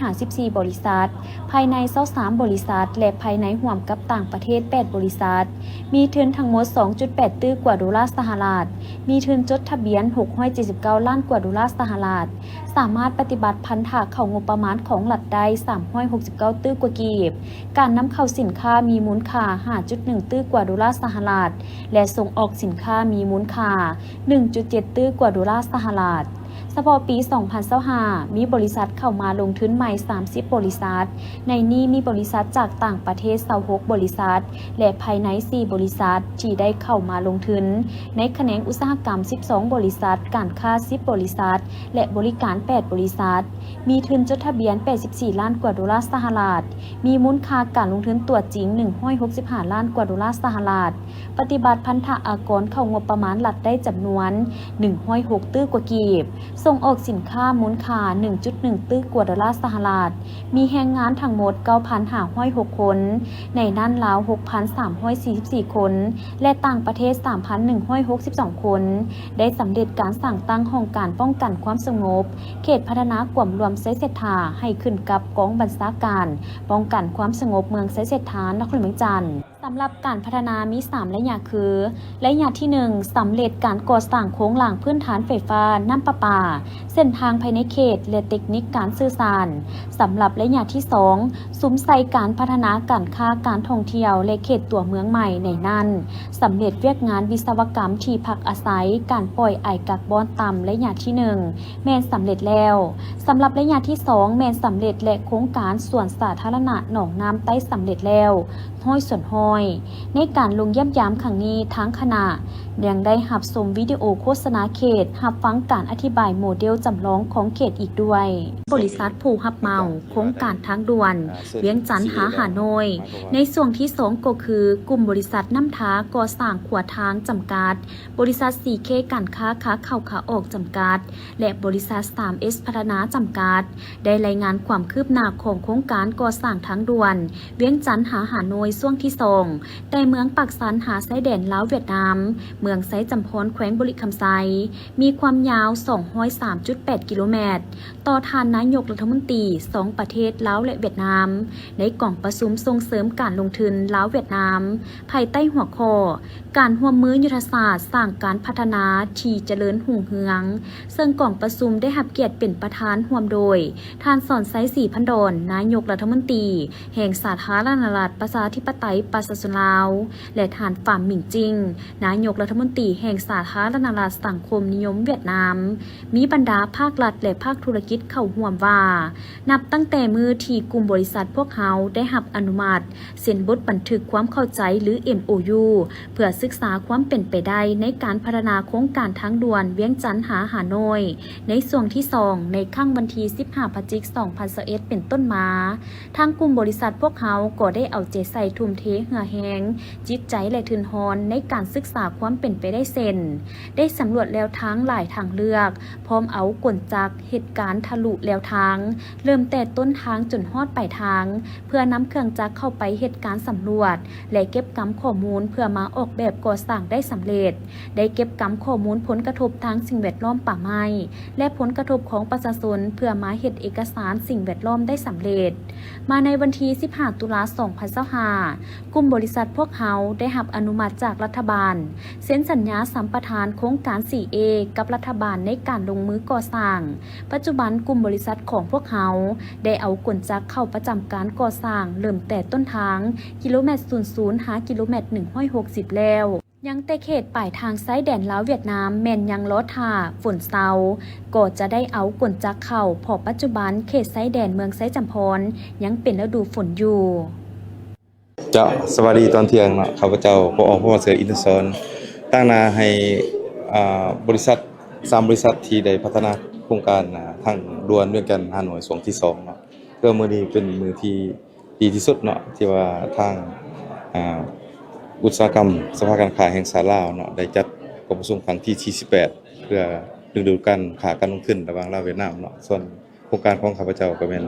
154บริษัทภายใน23บริษัทและภายในร่วมกับต่างประเทศ8บริษัทมีทุนทั้งหมด 2.8 ตื้อกว่าดอลลาร์สหรัฐมีทุนจดทะเบียน679ล้านกว่าดอลลาร์สหรัฐสามารถปฏิบัติพันธะเข้างบประมาณของรัฐได้369ตื้อกว่ากีบการนำเข้าสินค้ามีมูลค่า 5.1 ตื้อกว่าดอลลาร์สหรัฐและส่งออกสินค้ามีมูลค่า 1.7 ตื้อกว่าดอลลาร์สหรัฐ
ฉพาะปี 2025 มีบริษัทเข้ามาลงทุนใหม่ 30 บริษัท ในนี้มีบริษัทจากต่างประเทศ 26 บริษัท และภายใน 4 บริษัทที่ได้เข้ามาลงทุนในแขนงอุตสาหกรรม 12 บริษัท การค้า 10 บริษัท และบริการ 8 บริษัท มีทุนจดทะเบียน 84 ล้านกว่าดอลลาร์สหรัฐ มีมูลค่าการลงทุนตัวจริง 165 ล้านกว่าดอลลาร์สหรัฐ ปฏิบัติพันธะอากรเข้างบประมาณรัฐได้จำนวน 106 ตื้อกว่ากีบ ส่งออกสินค้ามูลค่า 1.1 ตื้อกว่าดอลลาร์สหรัฐ มีแรงงานทั้งหมด 9,506 คน ในนั้นลาว 6,344 คน และต่างประเทศ 3,162 คน ได้สำเร็จการสั่งตั้งห้องการป้องกันความสงบ เขตพัฒนากวมรวมไซเซธาให้ขึ้นกับกองบัญชาการ ป้องกันความสงบเมืองไซเซธานครหลวงจันทร์สำหรับการพัฒนามี 3 ระยะคือระยะที่ 1 สำเร็จการก่อสร้างโครงหลังพื้นฐานไฟฟ้าน้ำประปา เส้นทางภายในเขตและเทคนิคการสื่อสารสำหรับระยะที่ 2 สุมใส่การพัฒนาการค้าการท่องเที่ยวและเขตตัวเมืองใหม่ในนั้นสำเร็จเวียกงานวิศวกรรมที่พักอาศัยการปล่อยไอกักบอนต่ำระยะที่ 1 แม่นสำเร็จแล้วสำหรับระยะที่ 2 แม่นสำเร็จและโครงการสวนสาธารณะหนองน้ำใต้สำเร็จแล้วห้อยส่วนห้อยในการลงเยี่ยมยามครั้งนี้ทั้งคณะยังได้หับชมวิดีโอโฆษณาเขตหับฟังการอธิบายโมเดลจำลองของเขตอีกด้วยบริษัทผู้หับเมาโครงการทางด่วนเวียงจันทน์หาหาโนยในส่วนที่ 2 ก็คือกลุ่มบริษัทน้ำท้าก่อสร้างขวทางจำกัดบริษัท 4K การค้าขาเข้าขาออกจำกัดและบริษัท 3S พัฒนาจำกัดได้รายงานความคืบหน้าของโครงการก่อสร้างทางด่วนเวียงจันทน์หาหาโนยช่วงที่ 2แต่เมืองปักสันหาไซแดนลาวเวียดนามเมืองไซจำพรแขวงบริคำไซมีความยาว 203.8 กิโลเมตรต่อทานนายกรัฐมนตรี2 ประเทศลาวและเวียดนามในกล่องประชุมส่งเสริมการลงทุนลาวเวียดนามภายใต้หัวข้อการร่วมมือยุทธศาสตร์สร้างการพัฒนาที่เจริญหุ่งเฮืองซึ่งกล่องประชุมได้รับเกียรติเป็นประธานร่วมโดยท่านสอนไซศรีพันดอนนายกรัฐมนตรีแห่งสาธารณรัฐประชาธิปไตยประชาชนลาวและท่านฝ่ามหมิงจิงนายกรัฐมนตรีแห่งสาธารณรัฐสังคมนิยมเวียดนามมีบรรดาภาครัฐและภาคธุรกิจเข้าร่วมว่านับตั้งแต่มือที่กลุ่มบริษัทพวกเขาได้รับอนุมัติเซ็นบทบันทึกความเข้าใจหรือ MOU เพื่อศึกษาความเป็นไปได้ในการพัฒนาโครงการทางด่วนเวียงจันทน์หาหาโนยในส่วนที่ 2 ในค่ำวันที่ 15 พฤศจิกายน 2021 เป็นต้นมาทางกลุ่มบริษัทพวกเขาก็ได้เอาใจใส่ทุ่มเทเหือแหงจิตใจและทุนฮอนในการศึกษาความเป็นไปได้เซ็นได้สำรวจแนวทางหลายทางเลือกพร้อมเอากลจักเหตุการณ์ทะลุแนวทางเริ่มแต่ต้นทางจนฮอดปลายทางเพื่อนำเครื่องจักรเข้าไปเหตุการณ์สำรวจและเก็บกำข้อมูลเพื่อมาออกแบบก่อสร้างได้สำเร็จได้เก็บกำข้อมูลผลกระทบทางสิ่งแวดล้อมป่าไม้และผลกระทบของประชาชนเพื่อมาเฮ็ดเอกสารสิ่งแวดล้อมได้สำเร็จมาในวันที่ 15 ตุลาคม 2025 กลุ่มบริษัทพวกเขาได้รับอนุมัติจากรัฐบาลเซ็นสัญญาสัมปทานโครงการ 4A กับรัฐบาลในการลงมือก่อสร้างปัจจุบันกลุ่มบริษัทของพวกเขาได้เอากลจักรเข้าประจำการก่อสร้างเริ่มแต่ต้นทางกิโลเมตร 00 หากิโลเมตร 160 แล้วยังแต่เขตปลายทางซ้ายแดนลาวเวียดนามแม่นยังล้อท่าฝนเซาก็จะได้เอากลจักรเข้าพอปัจจุบันเขตซ้ายแดนเมืองไซจำพรยังเป็นฤดูฝนอยู่
เจ้าสวัสดีตอนเที่ยงเนาะข้าพเจ้าปอผู้ว่าเสืออินทร์สอนตั้งนาให้บริษัท3บริษัทที่ได้พัฒนาโครงการทางด่วนเวียงจันทน์หาโนยช่วงที่2เนาะก็มื้อนี้เป็นมื้อที่ดีที่สุดเนาะที่ว่าทางอุตสาหกรรมสภาการค้าแห่งชาติลาวเนาะได้จัดการประชุมครั้งที่48เพื่อดึงดูดการค้าการลงทุนระหว่างลาวเวียดนามเนาะส่วนโครงการของข้าพเจ้าก็เป็น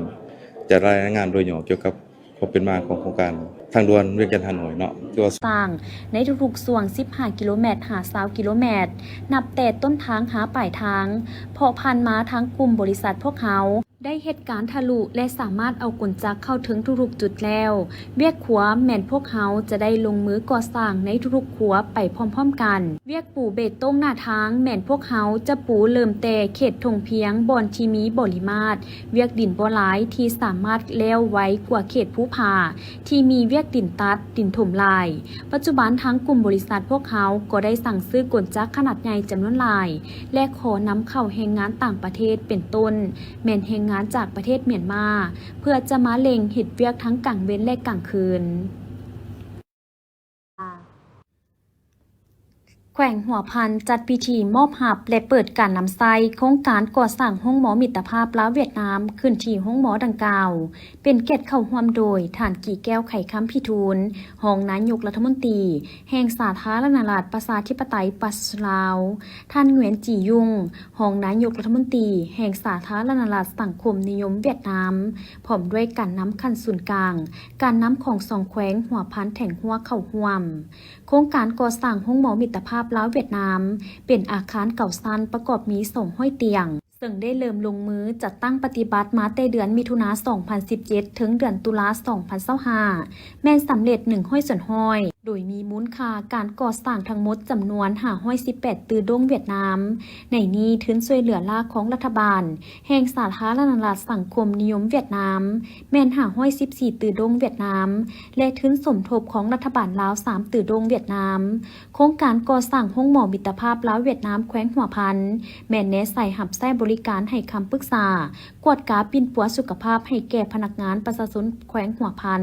จะรายงานโดยย่อเกี่ยวกับความเป็นมาของโครงการทางด่วนเวียงจันทน์หาโนยเนาะที่ว่า
สร้างในทุกๆส่วน15 กิโลเมตรหา20 กิโลเมตรนับแต่ต้นทางหาปลายทางเพราะผ่านมาทางกลุ่มบริษัทพวกเขา
ได้เหตุการณ์ทะลุและสามารถเอากลจักรเข้าถึงทุกๆจุดแล้วเวียกขัวแม่นพวกเขาจะได้ลงมือก่อสร้างในทุกๆขัวไปพร้อมๆกันเวียกปูเบตงหน้าทางแม่นพวกเขาจะปูเริ่มแต่เขตทงเพียงบอนที่มีบริมาตรเวียกดินบ่หลายที่สามารถแล้วไว้กว่าเขตภูผาที่มีเวียกดินตัดดินถมลายปัจจุบันทั้งกลุ่มบริษัทพวกเขาก็ได้สั่งซื้อกลจักรขนาดใหญ่จำนวนหลายและขอนำเข้าแรงงานต่างประเทศเป็นต้นแม่นแรงงานจากประเทศเมียนมาเพื่อจะมาเล็งเฮ็ดเวียกทั้งกลางเว้นและกลางคืนแขวงหัวพันจัดพิธีมอบหับและเปิดการนำไส้โครงการก่อสร้างห้องหมอมิตรภาพลาวเวียดนามขึ้นที่ห้องหมอดังกล่าวเป็นเกียรติเข้าร่วมโดยท่านกี่แก้วไข่ค้ำพิทูลรองนายกรัฐมนตรีแห่งสาธารณรัฐประชาธิปไตยปัสลาวท่านเหงียนจียุงรองนายกรัฐมนตรีแห่งสาธารณรัฐสังคมนิยมเวียดนามพร้อมด้วยการนำขั้นศูนย์กลางการนำของสองแขวงหัวพันแถ่งหัวเข้าร่วมโครงการก่อสร้างห้องหมอมิตรภาพลาวเวียดนามเป็นอาคารเก่าสั้นประกอบมี2ห้อยเตียงซึ่งได้เริ่มลงมือจัดตั้งปฏิบัติมาแต่เดือนมิถุนายน 2017 ถึงเดือนตุลาคม 2025 แม่นสำเร็จ1ห้อยส่วนห้อยโดยมีมูลค่าการก่อสร้างทั้งหมดจำนวน518ตือดงเวียดนามในนี้ทุนช่วยเหลือลากของรัฐบาลแห่งสาธารณรัฐสังคมนิยมเวียดนามแม่น514ตือดงเวียดนามและทุนสมทบของรัฐบาลลาว3ตือดงเวียดนามโครงการก่อสร้างห้องหมอมิตรภาพลาวเวียดนามแขวงหัวพันแม่นแนะใส่หับใช้บริการให้คำปรึกษากวดกาปิ่นปัวสุขภาพให้แก่พนักงานประชาชนแขวงหัวพัน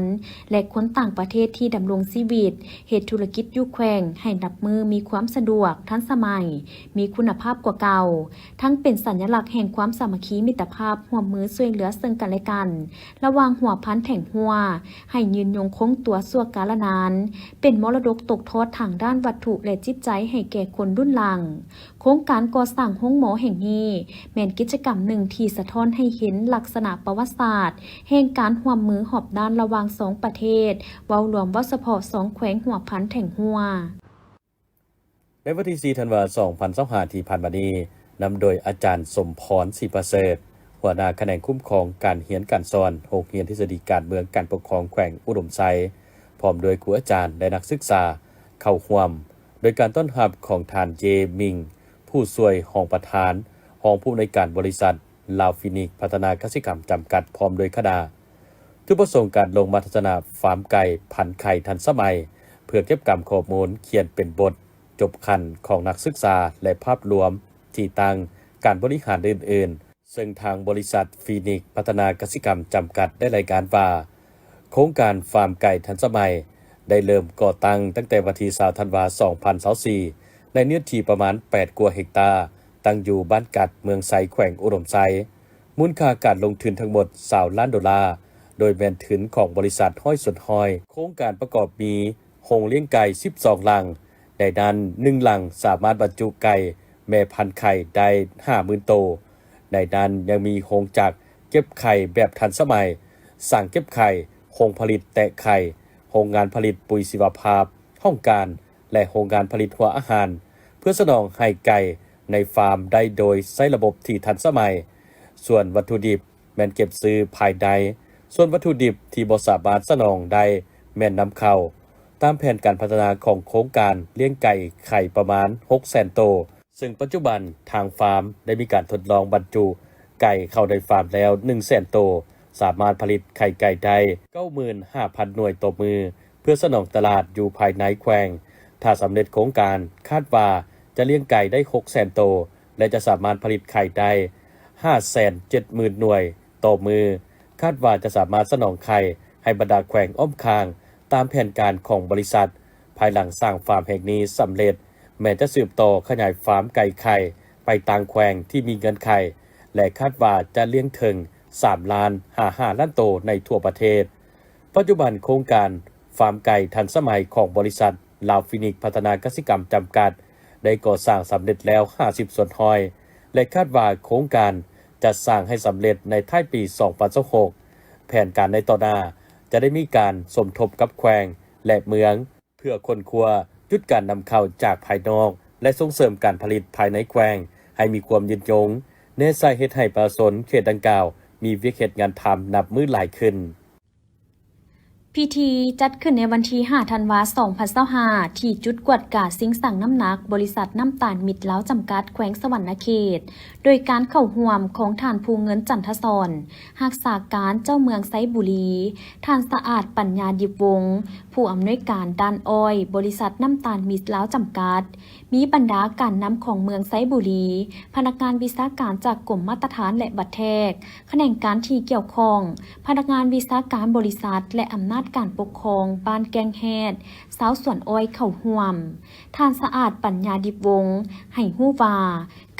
และคนต่างประเทศที่ดำรงชีวิตเหตุธุรกิจยุคแขวงให้นับมือมีความสะดวกทันสมัยมีคุณภาพกว่าเก่าทั้งเป็นสัญลักษณ์แห่งความสามัคคีมิตรภาพร่วมมือช่วยเหลือซึ่งกันและกันระหว่างหัวพันแถ่งหัวให้ยืนยงคงตัวชั่วกาลนานเป็นมรดกตกทอดทางด้านวัตถุและจิตใจให้แก่คนรุ่นหลังโครงการก่อสร้างห้องหมอแห่งนี้แม่นกิจกรรมหนึ่งที่สะท้อนให้เห็นลักษณะประวัติศาสตร์แห่งการร่วมมือหอบด้านระหว่าง2ประเทศเว้ารวมว่าเฉพาะ2แขวงหัวพันแถ่งหัว
ในวันที่4ธันวาคม 2025 ที่ผ่านมานี้นำโดยอาจารย์สมพรศรีประเสริฐหัวหน้าแขนงคุ้มครองการเรียนการสอนโรงเรียนทฤษฎีการเมืองการปกครองแขวงอุดมไซพร้อมโดยครูอาจารย์และนักศึกษาเข้าร่วมโดยการต้อนรับของท่านเจมิงผู้ช่วยรองประธานรองผู้อำนวยการบริษัทลาวฟินิกพัฒนากสิกรรมจำกัดพร้อมโดยคณะทุกประสงค์การลงมาทัศนาฟาร์มไก่พันธุ์ไข่ทันสมัยเพื่อเก็บกำข้อมูลเขียนเป็นบทจบคันของนักศึกษาและภาพรวมที่ตั้งการบริหารอื่นๆซึ่งทางบริษัทฟินิกพัฒนากสิกรรมจำกัดได้รายการว่าโครงการฟาร์มไก่ทันสมัยได้เริ่มก่อตั้งตั้งแต่วันที่20ธันวาคม 2024ในเนื้อที่ประมาณ8 กว่าเฮกตาร์ตั้งอยู่บ้านกัดเมืองไซแขวงอุดมไซมูลค่าการลงทุนทั้งหมด20 ล้านดอลลาร์โดยแม่นทุนของบริษัทห้อยสุดห้อยโครงการประกอบมีโรงเลี้ยงไก่12หลังในนั้น1หลังสามารถบรรจุไก่แม่พันธุ์ไข่ได้ 50,000 โตในนั้นยังมีโรงจักรเก็บไข่แบบทันสมัยสั่งเก็บไข่โรงผลิตแตะไข่โรงงานผลิตปุ๋ยชีวภาพห้องการและโรงงานผลิตหัวอาหารเพื่อสนองให้ไก่ในฟาร์มได้โดยใช้ระบบที่ทันสมัยส่วนวัตถุดิบแม่นเก็บซื้อภายในส่วนวัตถุดิบที่บ่สามารถสนองได้แม่นนำเข้าตามแผนการพัฒนาของโครงการเลี้ยงไก่ไข่ประมาณ 600,000 โตซึ่งปัจจุบันทางฟาร์มได้มีการทดลองบรรจุไก่เข้าในฟาร์มแล้ว 100,000 โตสามารถผลิตไข่ไก่ได้ 95,000 หน่วยต่อมือเพื่อสนองตลาดอยู่ภายในแขวงถ้าสำเร็จโครงการคาดว่าจะเลี้ยงไก่ได้ 600,000 โตและจะสามารถผลิตไข่ได้ 570,000 หน่วยต่อมือคาดว่าจะสามารถสนองไข่ให้บรรดาแขวงอ้อมคางตามแผนการของบริษัทภายหลังสร้างฟาร์มแห่งนี้สำเร็จแม้จะสืบต่อขยายฟาร์มไก่ไข่ไปต่างแขวงที่มีเงินไข่และคาดว่าจะเลี้ยงถึง3 ล้าน5 ล้านโตในทั่วประเทศปัจจุบันโครงการฟาร์มไก่ทันสมัยของบริษัทลาวฟินิกพัฒนากสิกรรมจำกัดได้ก่อสร้างสำเร็จแล้ว50ส่วนห้อยและคาดว่าโครงการจะสร้างให้สำเร็จในท้ายปี 2026แผนการในต่อหน้าจะได้มีการสมทบกับแขวงและเมืองเพื่อค้นคว้ายุดการนำเข้าจากภายนอกและส่งเสริมการผลิตภายในแขวงให้มีความยืนยงแน่ใจเฮ็ดให้ประชาชนเขตดังกล่าว มีเวียกเหตุงานทำนับมื้อหลายขึ้น
พิธีจัดขึ้นในวันที่ 5 ธันวาคม 2025 ที่จุดกวดกาสิงสั่งน้ำหนักบริษัทน้ำตาลมิตรเล้าจำกัดแขวงสวรรณเขตโดยการเข้าร่วมของท่านภูเงินจันทศรรักษาการเจ้าเมืองไซบุรีท่านสะอาดปัญญาดิบวงศ์ผู้อำนวยการด้านอ้อยบริษัทน้ำตาลมิตรเล้าจำกัดมีบรรดาการนำของเมืองไซบุรีพนักงานวิชาการจากกรมมาตรฐานและบัตรแทกแขนงการที่เกี่ยวข้องพนักงานวิชาการบริษัทและอำนาจการปกครองบ้านแกงแฮดสาวสวนอ้อยเข้าร่วมท่านสะอาดปัญญาดิบวงศ์ให้ฮู้ว่า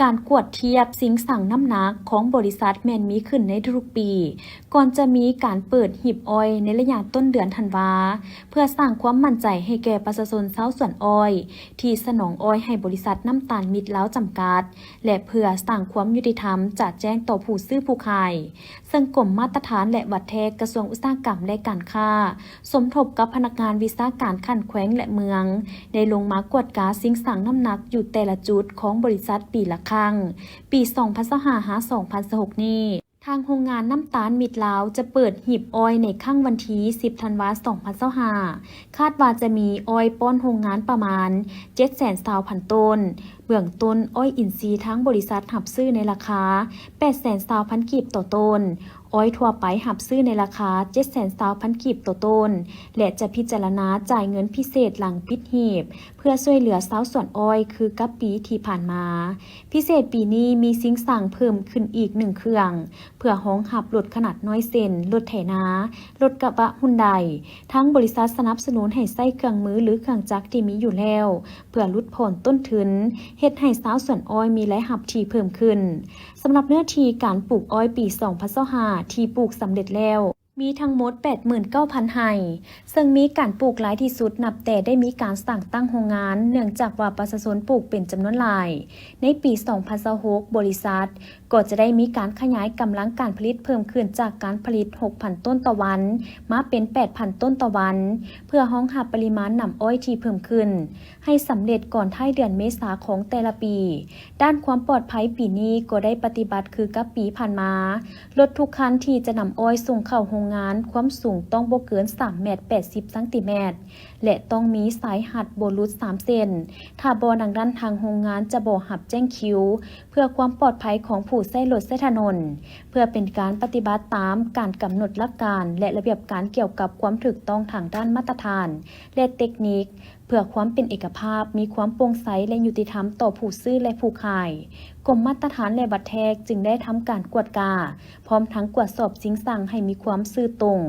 การกวดเทียบสิงสั่งน้ำหนักของบริษัทแม่นมีขึ้นในทุกปีก่อนจะมีการเปิดหีบอ้อยในระยะต้นเดือนธันวาเพื่อสร้างความมั่นใจให้แก่ประชาชนชาวสวนอ้อยที่สนองอ้อยให้บริษัทน้ำตาลมิตรเล้าจำกัดและเพื่อสร้างความยุติธรรมจัดแจ้งต่อผู้ซื้อผู้ขายซึ่งกรมมาตรฐานและบัตรแทกกระทรวงอุตสาหกรรมและการค้าสมทบกับพนักงานวิชาการขั้นแขวงและเมืองได้ลงมากวดกาสิงสั่งน้ำหนักอยู่แต่ละจุดของบริษัทปีละครั้งปี 2025-2026 นี้ทางโรงงานน้ำตาลมิตรเล้าจะเปิดหีบอ้อยในค่ำวันที่ 10 ธันวาคม 2025 คาดว่าจะมีอ้อยป้อนโรงงานประมาณ 720,000 ต้นเบื้องต้นอ้อยอินทรีย์ทั้งบริษัทหับซื้อในราคา 820,000 กีบต่อต้นอ้อยทั่วไปหับซื้อในราคา 720,000 กีบต่อต้นและจะพิจารณาจ่ายเงินพิเศษหลังปิดหีบเพื่อช่วยเหลือชาวสวนอ้อยคือกับปีที่ผ่านมาพิเศษปีนี้มีสิ่งสั่งเพิ่มขึ้นอีก1เครื่องเพื่อห้องหับรถขนาดน้อยเซนรถไถนารถกระบะฮุนไดทั้งบริษัทสนับสนุนให้ใช้เครื่องมือหรือเครื่องจักรที่มีอยู่แล้วเพื่อลดผ่อนต้นทุนเฮ็ดให้ชาวสวนอ้อยมีรายรับที่เพิ่มขึ้นสำหรับเนื้อที่การปลูกอ้อยปี 2025 ที่ปลูกสำเร็จแล้วมีทั้งหมด 89,000 ไร่ซึ่งมีการปลูกหลายที่สุดนับแต่ได้มีการสั่งตั้งโรงงานเนื่องจากว่าประชาชนปลูกเป็นจำนวนหลายในปี 2026 บริษัทก็จะได้มีการขยายกำลังการผลิตเพิ่มขึ้นจากการผลิต 6,000 ต้นต่อวันมาเป็น 8,000 ต้นต่อวันเพื่อรองรับปริมาณน้ำอ้อยที่เพิ่มขึ้นให้สำเร็จก่อนท้ายเดือนเมษายนของแต่ละปีด้านความปลอดภัยปีนี้ก็ได้ปฏิบัติคือกับปีผ่านมารถทุกคันที่จะนำอ้อยส่งเข้าโรงงานความสูงต้องบ่เกิน3 เมตร 80 เซนติเมตรและต้องมีสายหัดโบรุษ3 เซนถ้าบ่ดังนั้นทางโรงงานจะบ่หับแจ้งคิวเพื่อความปลอดภัยของผู้ใช้รถใช้ถนนเพื่อเป็นการปฏิบัติตามการกำหนดหลักการและระเบียบการเกี่ยวกับความถูกต้องทางด้านมาตรฐานและเทคนิคเพื่อความเป็นเอกภาพมีความโปร่งใสและยุติธรรมต่อผู้ซื้อและผู้ขายกรมมาตรฐานและบัตรแทกจึงได้ทำการกวดกาพร้อมทั้งตรวจสอบสิ่งสั่งให้มีความซื่อตรง